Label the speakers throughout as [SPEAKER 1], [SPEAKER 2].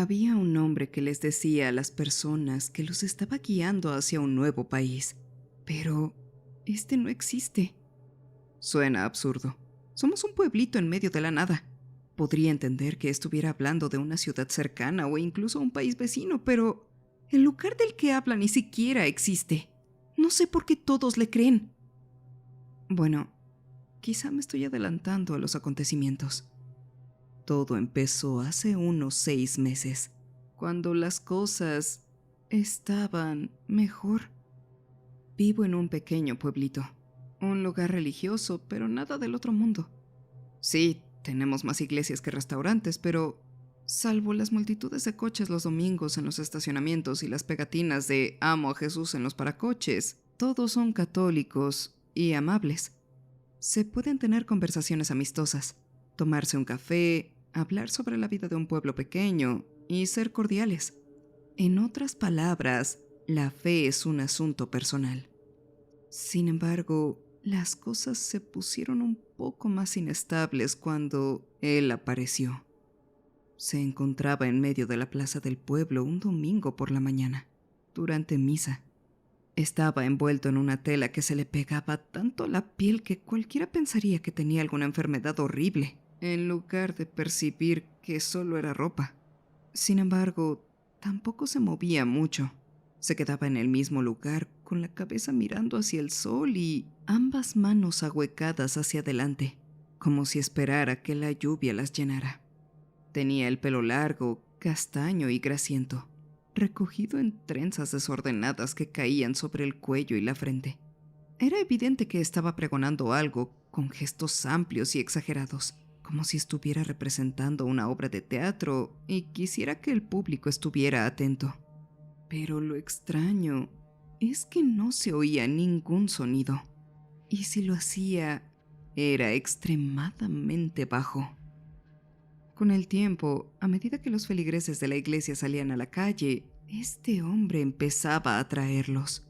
[SPEAKER 1] Había un hombre que les decía a las personas que los estaba guiando hacia un nuevo país. Pero este no existe. Suena absurdo. Somos un pueblito en medio de la nada. Podría entender que estuviera hablando de una ciudad cercana o incluso un país vecino, pero el lugar del que habla ni siquiera existe. No sé por qué todos le creen. Bueno, quizá me estoy adelantando a los acontecimientos. Todo empezó hace unos 6 meses, cuando las cosas estaban mejor. Vivo en un pequeño pueblito, un lugar religioso, pero nada del otro mundo. Sí, tenemos más iglesias que restaurantes, pero salvo las multitudes de coches los domingos en los estacionamientos y las pegatinas de "Amo a Jesús" en los paracoches, todos son católicos y amables. Se pueden tener conversaciones amistosas, tomarse un café, hablar sobre la vida de un pueblo pequeño y ser cordiales. En otras palabras, la fe es un asunto personal. Sin embargo, las cosas se pusieron un poco más inestables cuando él apareció. Se encontraba en medio de la plaza del pueblo un domingo por la mañana, durante misa. Estaba envuelto en una tela que se le pegaba tanto a la piel que cualquiera pensaría que tenía alguna enfermedad horrible, en lugar de percibir que solo era ropa. Sin embargo, tampoco se movía mucho. Se quedaba en el mismo lugar, con la cabeza mirando hacia el sol y ambas manos ahuecadas hacia adelante, como si esperara que la lluvia las llenara. Tenía el pelo largo, castaño y grasiento, recogido en trenzas desordenadas que caían sobre el cuello y la frente. Era evidente que estaba pregonando algo con gestos amplios y exagerados, como si estuviera representando una obra de teatro y quisiera que el público estuviera atento. Pero lo extraño es que no se oía ningún sonido, y si lo hacía, era extremadamente bajo. Con el tiempo, a medida que los feligreses de la iglesia salían a la calle, este hombre empezaba a atraerlos.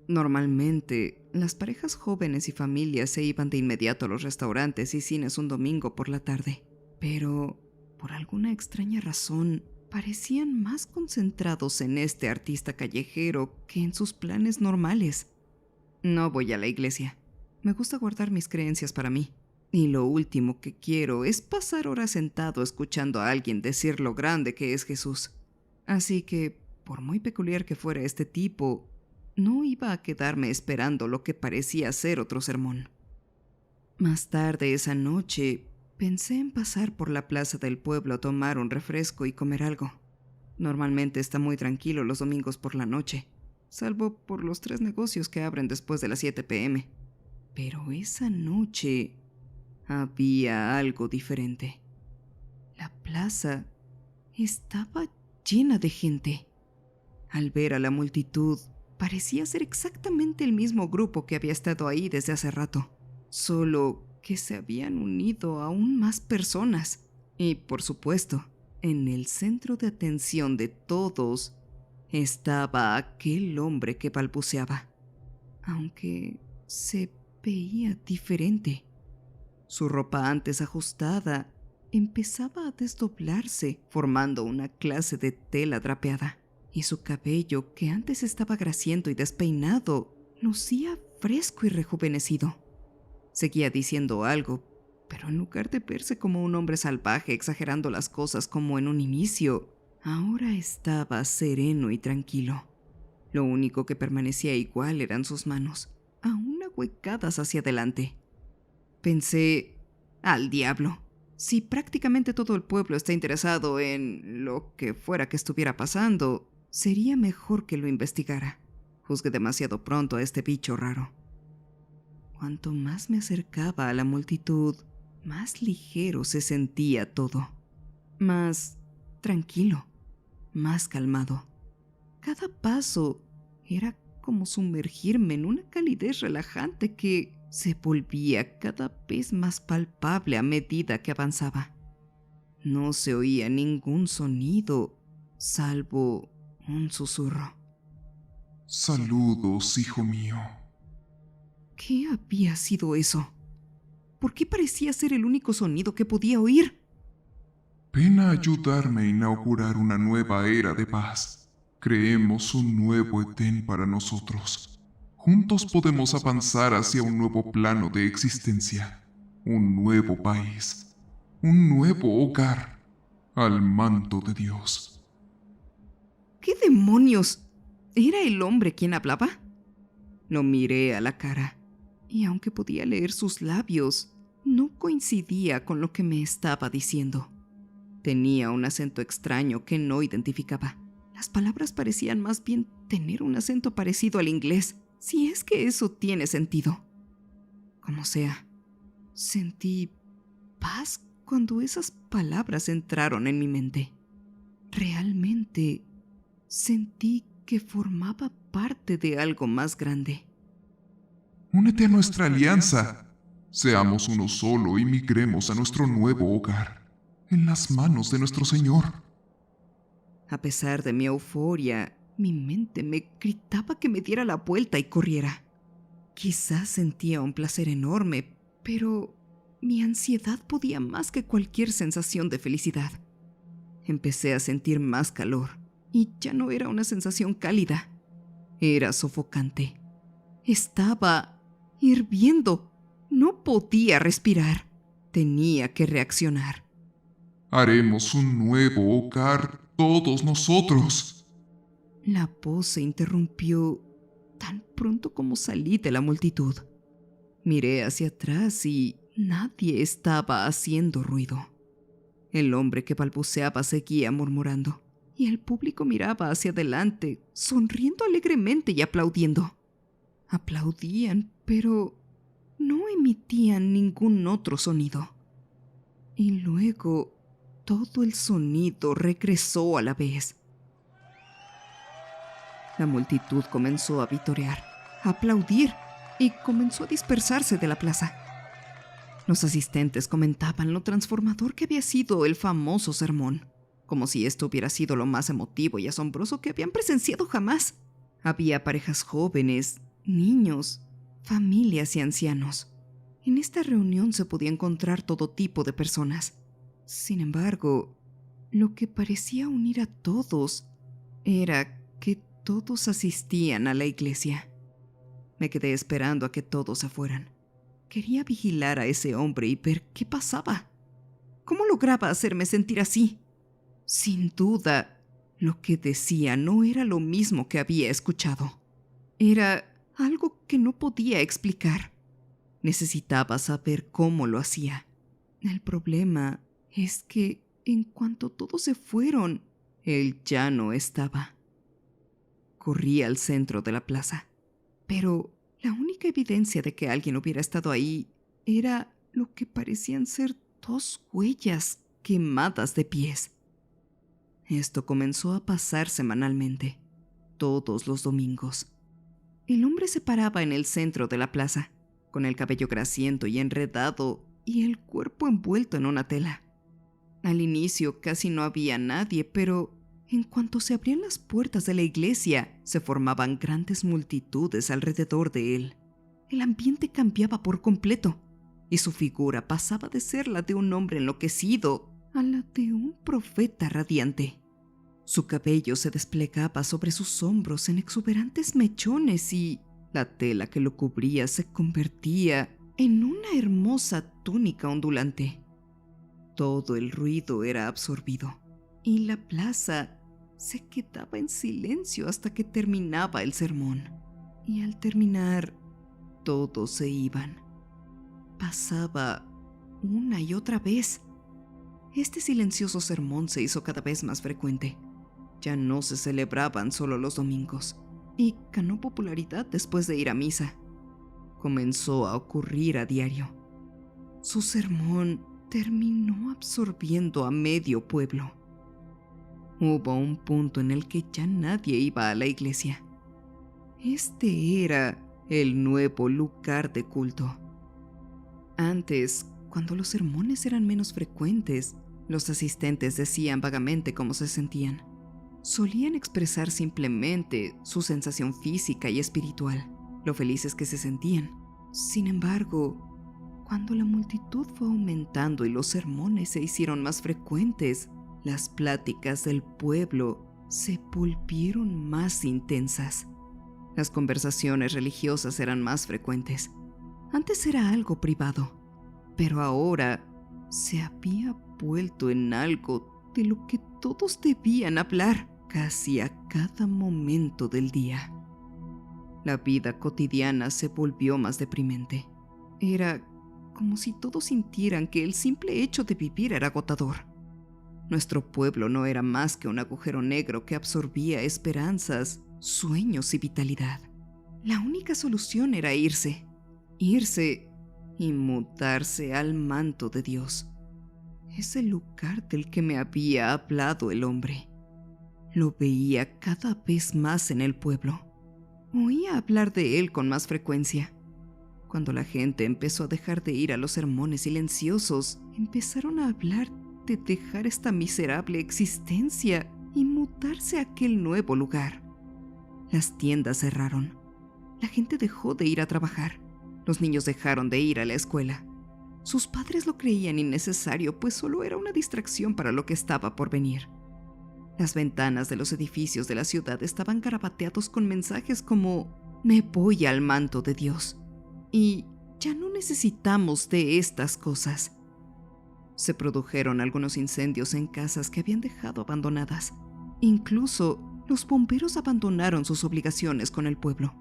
[SPEAKER 1] Normalmente, las parejas jóvenes y familias se iban de inmediato a los restaurantes y cines un domingo por la tarde, pero por alguna extraña razón parecían más concentrados en este artista callejero que en sus planes normales. No voy a la iglesia. Me gusta guardar mis creencias para mí. Y lo último que quiero es pasar horas sentado escuchando a alguien decir lo grande que es Jesús. Así que, por muy peculiar que fuera este tipo, no iba a quedarme esperando lo que parecía ser otro sermón. Más tarde esa noche, pensé en pasar por la plaza del pueblo a tomar un refresco y comer algo. Normalmente está muy tranquilo los domingos por la noche, salvo por los 3 negocios que abren después de las 7 p.m. Pero esa noche había algo diferente. La plaza estaba llena de gente. Al ver a la multitud, parecía ser exactamente el mismo grupo que había estado ahí desde hace rato, solo que se habían unido aún más personas. Y, por supuesto, en el centro de atención de todos estaba aquel hombre que balbuceaba, aunque se veía diferente. Su ropa antes ajustada empezaba a desdoblarse, formando una clase de tela drapeada, y su cabello, que antes estaba grasiento y despeinado, lucía fresco y rejuvenecido. Seguía diciendo algo, pero en lugar de verse como un hombre salvaje exagerando las cosas como en un inicio, ahora estaba sereno y tranquilo. Lo único que permanecía igual eran sus manos, aún ahuecadas hacia adelante. Pensé, al diablo, si prácticamente todo el pueblo está interesado en lo que fuera que estuviera pasando, sería mejor que lo investigara. Juzgué demasiado pronto a este bicho raro. Cuanto más me acercaba a la multitud, más ligero se sentía todo. Más tranquilo, más calmado. Cada paso era como sumergirme en una calidez relajante que se volvía cada vez más palpable a medida que avanzaba. No se oía ningún sonido, salvo un susurro.
[SPEAKER 2] Saludos, hijo mío.
[SPEAKER 1] ¿Qué había sido eso? ¿Por qué parecía ser el único sonido que podía oír?
[SPEAKER 2] Ven a ayudarme a inaugurar una nueva era de paz. Creemos un nuevo Edén para nosotros. Juntos podemos avanzar hacia un nuevo plano de existencia, un nuevo país, un nuevo hogar, al mando de Dios.
[SPEAKER 1] ¿Qué demonios? ¿Era el hombre quien hablaba? Lo miré a la cara, y aunque podía leer sus labios, no coincidía con lo que me estaba diciendo. Tenía un acento extraño que no identificaba. Las palabras parecían más bien tener un acento parecido al inglés, si es que eso tiene sentido. Como sea, sentí paz cuando esas palabras entraron en mi mente. Realmente sentí que formaba parte de algo más grande.
[SPEAKER 2] Únete a nuestra alianza. Seamos uno solo y migremos a nuestro nuevo hogar, en las manos de nuestro Señor.
[SPEAKER 1] A pesar de mi euforia, mi mente me gritaba que me diera la vuelta y corriera. Quizás sentía un placer enorme, pero mi ansiedad podía más que cualquier sensación de felicidad. Empecé a sentir más calor, y ya no era una sensación cálida. Era sofocante. Estaba hirviendo. No podía respirar. Tenía que reaccionar.
[SPEAKER 2] Haremos un nuevo hogar todos nosotros.
[SPEAKER 1] La voz se interrumpió tan pronto como salí de la multitud. Miré hacia atrás y nadie estaba haciendo ruido. El hombre que balbuceaba seguía murmurando, y el público miraba hacia adelante, sonriendo alegremente y aplaudiendo. Aplaudían, pero no emitían ningún otro sonido. Y luego todo el sonido regresó a la vez. La multitud comenzó a vitorear, a aplaudir y comenzó a dispersarse de la plaza. Los asistentes comentaban lo transformador que había sido el famoso sermón, como si esto hubiera sido lo más emotivo y asombroso que habían presenciado jamás. Había parejas jóvenes, niños, familias y ancianos. En esta reunión se podía encontrar todo tipo de personas. Sin embargo, lo que parecía unir a todos era que todos asistían a la iglesia. Me quedé esperando a que todos se fueran. Quería vigilar a ese hombre y ver qué pasaba. ¿Cómo lograba hacerme sentir así? Sin duda, lo que decía no era lo mismo que había escuchado. Era algo que no podía explicar. Necesitaba saber cómo lo hacía. El problema es que en cuanto todos se fueron, él ya no estaba. Corrí al centro de la plaza, pero la única evidencia de que alguien hubiera estado ahí era lo que parecían ser 2 huellas quemadas de pies. Esto comenzó a pasar semanalmente, todos los domingos. El hombre se paraba en el centro de la plaza, con el cabello grasiento y enredado y el cuerpo envuelto en una tela. Al inicio casi no había nadie, pero en cuanto se abrían las puertas de la iglesia, se formaban grandes multitudes alrededor de él. El ambiente cambiaba por completo, y su figura pasaba de ser la de un hombre enloquecido a la de un profeta radiante. Su cabello se desplegaba sobre sus hombros en exuberantes mechones y la tela que lo cubría se convertía en una hermosa túnica ondulante. Todo el ruido era absorbido, y la plaza se quedaba en silencio hasta que terminaba el sermón. Y al terminar, todos se iban. Pasaba una y otra vez. Este silencioso sermón se hizo cada vez más frecuente. Ya no se celebraban solo los domingos, y ganó popularidad después de ir a misa. Comenzó a ocurrir a diario. Su sermón terminó absorbiendo a medio pueblo. Hubo un punto en el que ya nadie iba a la iglesia. Este era el nuevo lugar de culto. Antes, cuando los sermones eran menos frecuentes, los asistentes decían vagamente cómo se sentían. Solían expresar simplemente su sensación física y espiritual, lo felices que se sentían. Sin embargo, cuando la multitud fue aumentando y los sermones se hicieron más frecuentes, Las pláticas del pueblo se volvieron más intensas. Las conversaciones religiosas eran más frecuentes. Antes era algo privado, pero ahora se había vuelto en algo de lo que todos debían hablar casi a cada momento del día. La vida cotidiana se volvió más deprimente. Era como si todos sintieran que el simple hecho de vivir era agotador. Nuestro pueblo no era más que un agujero negro que absorbía esperanzas, sueños y vitalidad. La única solución era irse y mudarse al manto de Dios. Ese lugar del que me había hablado el hombre. Lo veía cada vez más en el pueblo. Oía hablar de él con más frecuencia. Cuando la gente empezó a dejar de ir a los sermones silenciosos, empezaron a hablar de dejar esta miserable existencia y mudarse a aquel nuevo lugar. Las tiendas cerraron. La gente dejó de ir a trabajar. Los niños dejaron de ir a la escuela. Sus padres lo creían innecesario, pues solo era una distracción para lo que estaba por venir. Las ventanas de los edificios de la ciudad estaban garabateados con mensajes como «Me voy al manto de Dios» y «Ya no necesitamos de estas cosas». Se produjeron algunos incendios en casas que habían dejado abandonadas. Incluso los bomberos abandonaron sus obligaciones con el pueblo.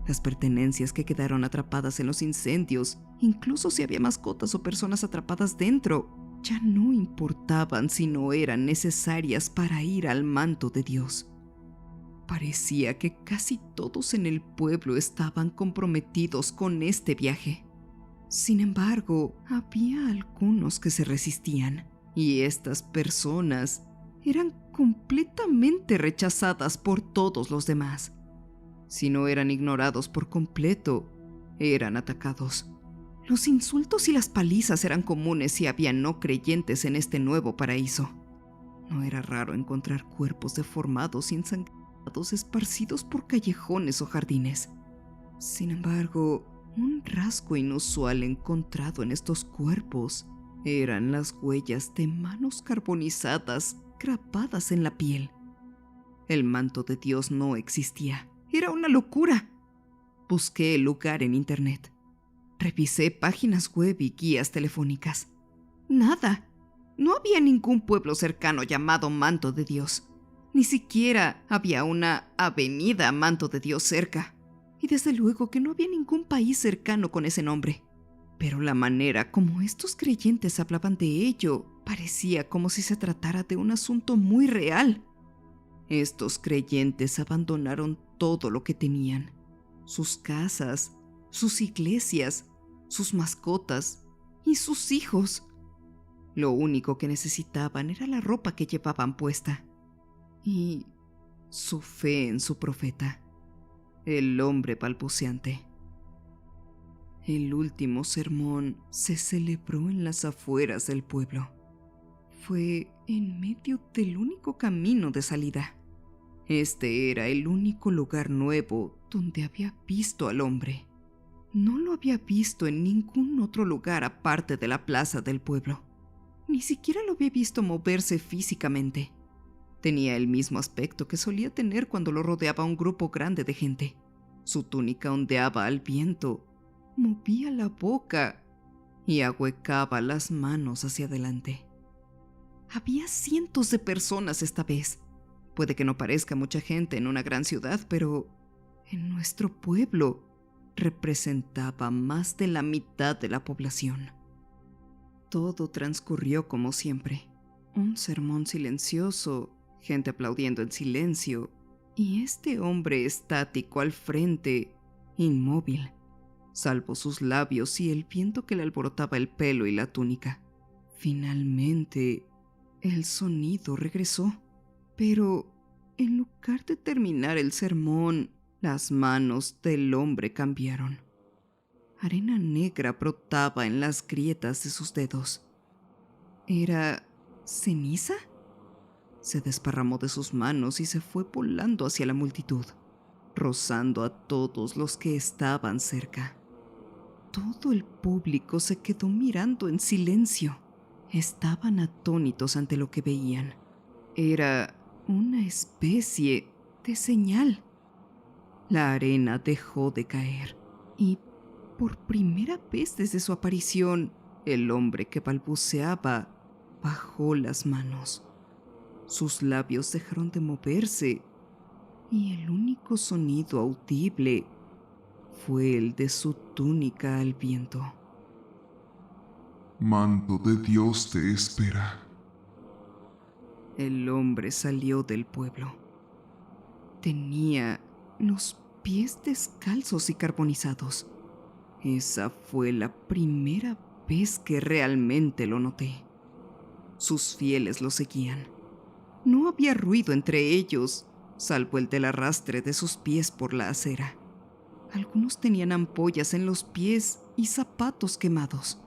[SPEAKER 1] Las pertenencias que quedaron atrapadas en los incendios, incluso si había mascotas o personas atrapadas dentro, ya no importaban si no eran necesarias para ir al manto de Dios. Parecía que casi todos en el pueblo estaban comprometidos con este viaje. Sin embargo, había algunos que se resistían, y estas personas eran completamente rechazadas por todos los demás. Si no eran ignorados por completo, eran atacados. Los insultos y las palizas eran comunes si había no creyentes en este nuevo paraíso. No era raro encontrar cuerpos deformados y ensangrentados esparcidos por callejones o jardines. Sin embargo, un rasgo inusual encontrado en estos cuerpos eran las huellas de manos carbonizadas grabadas en la piel. El manto de Dios no existía. Era una locura. Busqué el lugar en internet. Revisé páginas web y guías telefónicas. Nada. No había ningún pueblo cercano llamado Manto de Dios. Ni siquiera había una avenida Manto de Dios cerca. Y desde luego que no había ningún país cercano con ese nombre. Pero la manera como estos creyentes hablaban de ello parecía como si se tratara de un asunto muy real. Estos creyentes abandonaron todo lo que tenían. Sus casas, sus iglesias, sus mascotas y sus hijos. Lo único que necesitaban era la ropa que llevaban puesta y su fe en su profeta, el hombre balbuceante. El último sermón se celebró en las afueras del pueblo. Fue en medio del único camino de salida. Este era el único lugar nuevo donde había visto al hombre. No lo había visto en ningún otro lugar aparte de la plaza del pueblo. Ni siquiera lo había visto moverse físicamente. Tenía el mismo aspecto que solía tener cuando lo rodeaba un grupo grande de gente. Su túnica ondeaba al viento, movía la boca y ahuecaba las manos hacia adelante. Había cientos de personas esta vez. Puede que no parezca mucha gente en una gran ciudad, pero en nuestro pueblo representaba más de la mitad de la población. Todo transcurrió como siempre. Un sermón silencioso, gente aplaudiendo en silencio, y este hombre estático al frente, inmóvil, salvo sus labios y el viento que le alborotaba el pelo y la túnica. Finalmente, el sonido regresó, pero en lugar de terminar el sermón, las manos del hombre cambiaron. Arena negra brotaba en las grietas de sus dedos. ¿Era ceniza? Se desparramó de sus manos y se fue volando hacia la multitud, rozando a todos los que estaban cerca. Todo el público se quedó mirando en silencio. Estaban atónitos ante lo que veían. Era una especie de señal. La arena dejó de caer y, por primera vez desde su aparición, el hombre que balbuceaba bajó las manos. Sus labios dejaron de moverse y el único sonido audible fue el de su túnica al viento.
[SPEAKER 2] Manto de Dios te espera.
[SPEAKER 1] El hombre salió del pueblo. Tenía los pies descalzos y carbonizados. Esa fue la primera vez que realmente lo noté. Sus fieles lo seguían. No había ruido entre ellos, salvo el del arrastre de sus pies por la acera. Algunos tenían ampollas en los pies y zapatos quemados.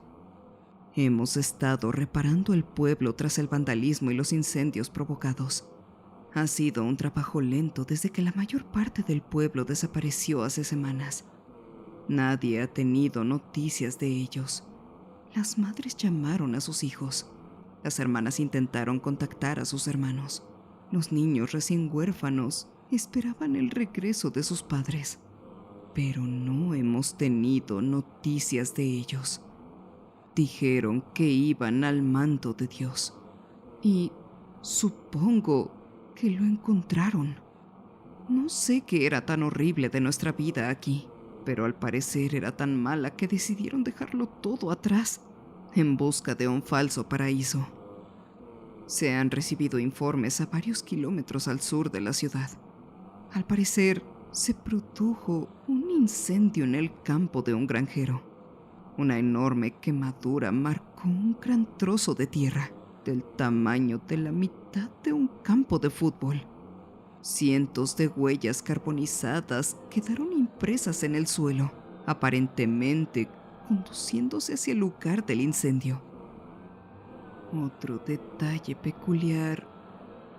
[SPEAKER 1] Hemos estado reparando el pueblo tras el vandalismo y los incendios provocados. Ha sido un trabajo lento desde que la mayor parte del pueblo desapareció hace semanas. Nadie ha tenido noticias de ellos. Las madres llamaron a sus hijos. Las hermanas intentaron contactar a sus hermanos. Los niños recién huérfanos esperaban el regreso de sus padres. Pero no hemos tenido noticias de ellos. Dijeron que iban al manto de Dios. Y supongo que lo encontraron. No sé qué era tan horrible de nuestra vida aquí, pero al parecer era tan mala que decidieron dejarlo todo atrás, en busca de un falso paraíso. Se han recibido informes a varios kilómetros al sur de la ciudad. Al parecer, se produjo un incendio en el campo de un granjero. Una enorme quemadura marcó un gran trozo de tierra, del tamaño de la mitad de un campo de fútbol. Cientos de huellas carbonizadas quedaron impresas en el suelo, aparentemente conduciéndose hacia el lugar del incendio. Otro detalle peculiar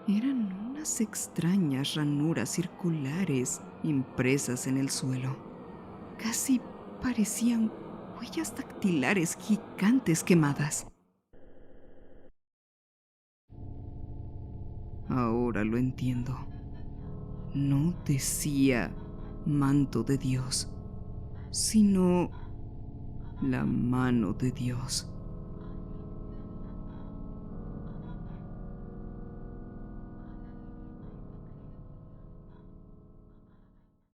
[SPEAKER 1] eran unas extrañas ranuras circulares impresas en el suelo. Casi parecían huellas dactilares gigantes quemadas. Ahora lo entiendo. No decía manto de Dios, sino la mano de Dios.